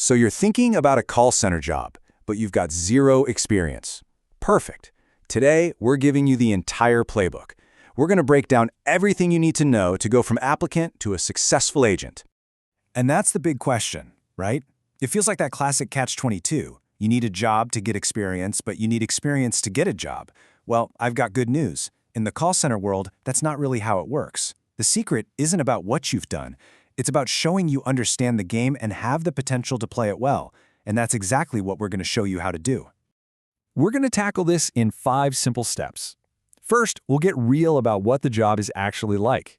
So you're thinking about a call center job, but you've got zero experience. Perfect. Today, we're giving you the entire playbook. We're going to break down everything you need to know to go from applicant to a successful agent. And that's the big question, right? It feels like that classic catch-22. You need a job to get experience, but you need experience to get a job. Well, I've got good news. In the call center world, that's not really how it works. The secret isn't about what you've done. It's about showing you understand the game and have the potential to play it well. And that's exactly what we're going to show you how to do. We're going to tackle this in 5 simple steps. First, we'll get real about what the job is actually like.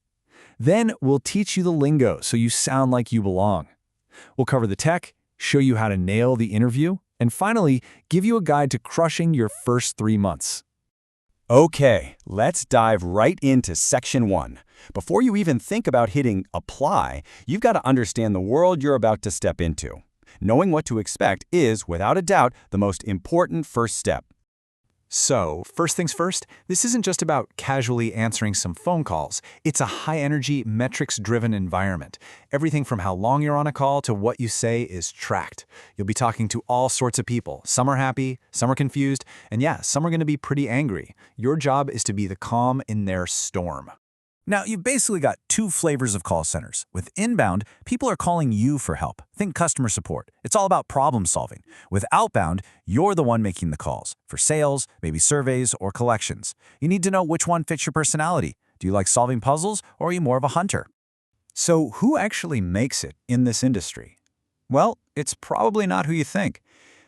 Then, we'll teach you the lingo so you sound like you belong. We'll cover the tech, show you how to nail the interview, and finally, give you a guide to crushing your first 3 months. Okay, let's dive right into Section 1. Before you even think about hitting Apply, you've got to understand the world you're about to step into. Knowing what to expect is, without a doubt, the most important first step. So, first things first, this isn't just about casually answering some phone calls. It's a high-energy, metrics-driven environment. Everything from how long you're on a call to what you say is tracked. You'll be talking to all sorts of people. Some are happy, some are confused, and yeah, some are going to be pretty angry. Your job is to be the calm in their storm. Now, you've basically got 2 flavors of call centers. With inbound, people are calling you for help. Think customer support. It's all about problem solving. With outbound, you're the one making the calls for sales, maybe surveys, or collections. You need to know which one fits your personality. Do you like solving puzzles, or are you more of a hunter? So who actually makes it in this industry? Well, it's probably not who you think.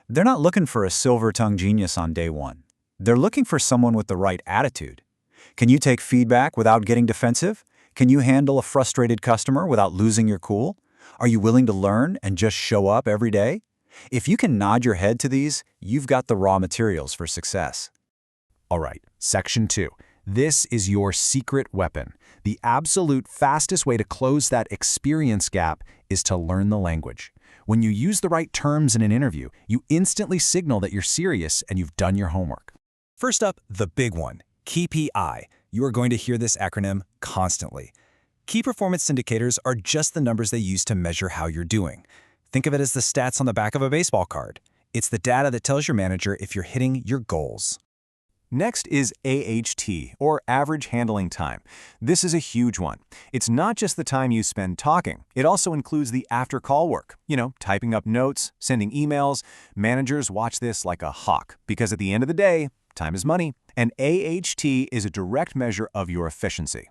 They're not looking for a silver-tongued genius on day one. They're looking for someone with the right attitude. Can you take feedback without getting defensive? Can you handle a frustrated customer without losing your cool? Are you willing to learn and just show up every day? If you can nod your head to these, you've got the raw materials for success. All right, Section 2. This is your secret weapon. The absolute fastest way to close that experience gap is to learn the language. When you use the right terms in an interview, you instantly signal that you're serious and you've done your homework. First up, the big one. KPI. You are going to hear this acronym constantly. Key performance indicators are just the numbers they use to measure how you're doing. Think of it as the stats on the back of a baseball card. It's the data that tells your manager if you're hitting your goals. Next is AHT, or average handling time. This is a huge one. It's not just the time you spend talking. It also includes the after-call work. Typing up notes, sending emails. Managers watch this like a hawk, because at the end of the day, time is money, and AHT is a direct measure of your efficiency.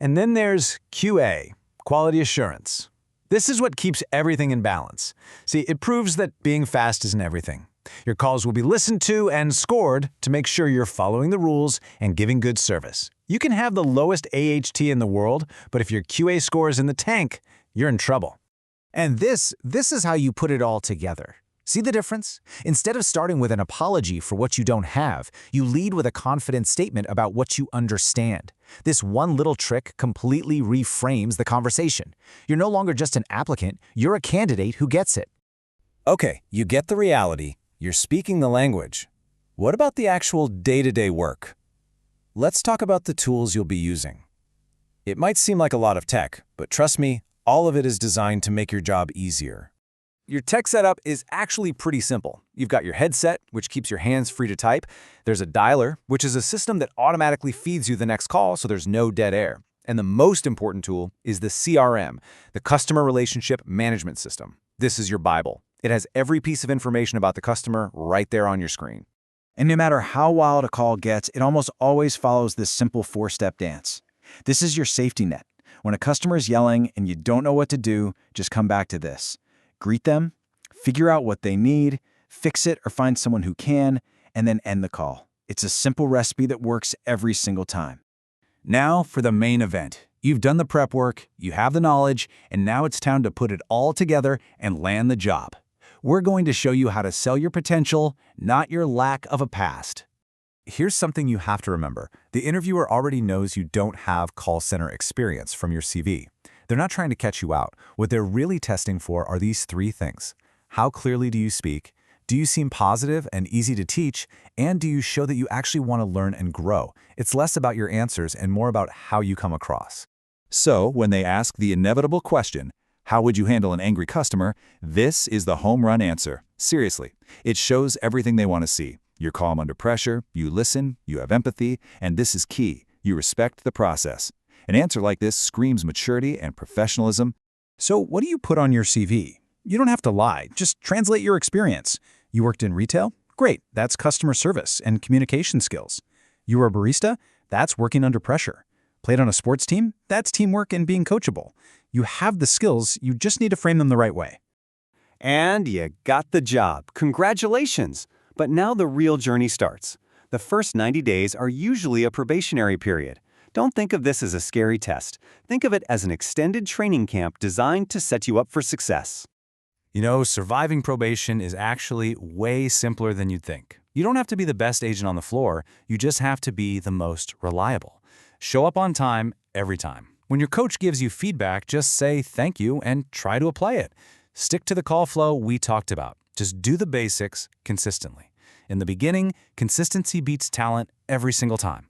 And then there's QA, quality assurance. This is what keeps everything in balance. See, it proves that being fast isn't everything. Your calls will be listened to and scored to make sure you're following the rules and giving good service. You can have the lowest AHT in the world, but if your QA score is in the tank, you're in trouble. And this is how you put it all together. See the difference? Instead of starting with an apology for what you don't have, you lead with a confident statement about what you understand. This one little trick completely reframes the conversation. You're no longer just an applicant, you're a candidate who gets it. Okay, you get the reality. You're speaking the language. What about the actual day-to-day work? Let's talk about the tools you'll be using. It might seem like a lot of tech, but trust me, all of it is designed to make your job easier. Your tech setup is actually pretty simple. You've got your headset, which keeps your hands free to type. There's a dialer, which is a system that automatically feeds you the next call so there's no dead air. And the most important tool is the CRM, the Customer Relationship Management System. This is your Bible. It has every piece of information about the customer right there on your screen. And no matter how wild a call gets, it almost always follows this simple 4-step dance. This is your safety net. When a customer is yelling and you don't know what to do, just come back to this. Greet them, figure out what they need, fix it or find someone who can, and then end the call. It's a simple recipe that works every single time. Now for the main event. You've done the prep work, you have the knowledge, and now it's time to put it all together and land the job. We're going to show you how to sell your potential, not your lack of a past. Here's something you have to remember. The interviewer already knows you don't have call center experience from your CV. They're not trying to catch you out. What they're really testing for are these 3 things. How clearly do you speak? Do you seem positive and easy to teach? And do you show that you actually want to learn and grow? It's less about your answers and more about how you come across. So, when they ask the inevitable question, How would you handle an angry customer? This is the home run answer. Seriously, it shows everything they want to see. You're calm under pressure, you listen, you have empathy, and this is key. You respect the process. An answer like this screams maturity and professionalism. So what do you put on your CV? You don't have to lie. Just translate your experience. You worked in retail? Great. That's customer service and communication skills. You were a barista? That's working under pressure. Played on a sports team? That's teamwork and being coachable. You have the skills, you just need to frame them the right way. And you got the job. Congratulations! But now the real journey starts. The first 90 days are usually a probationary period. Don't think of this as a scary test. Think of it as an extended training camp designed to set you up for success. You know, surviving probation is actually way simpler than you'd think. You don't have to be the best agent on the floor, you just have to be the most reliable. Show up on time every time. When your coach gives you feedback, just say thank you and try to apply it. Stick to the call flow we talked about. Just do the basics consistently. In the beginning, consistency beats talent every single time.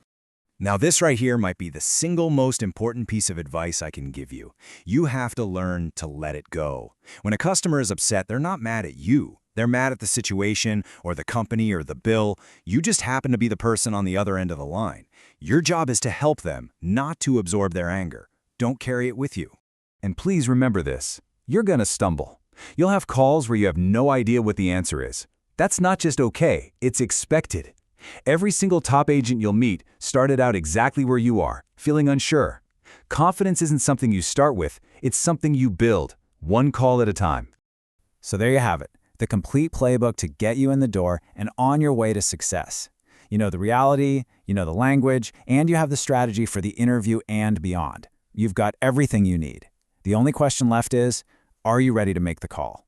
Now this right here might be the single most important piece of advice I can give you. You have to learn to let it go. When a customer is upset, they're not mad at you. They're mad at the situation or the company or the bill. You just happen to be the person on the other end of the line. Your job is to help them, not to absorb their anger. Don't carry it with you. And please remember this. You're gonna stumble. You'll have calls where you have no idea what the answer is. That's not just okay, it's expected. Every single top agent you'll meet started out exactly where you are, feeling unsure. Confidence isn't something you start with, it's something you build, one call at a time. So there you have it, the complete playbook to get you in the door and on your way to success. You know the reality, you know the language, and you have the strategy for the interview and beyond. You've got everything you need. The only question left is, are you ready to make the call?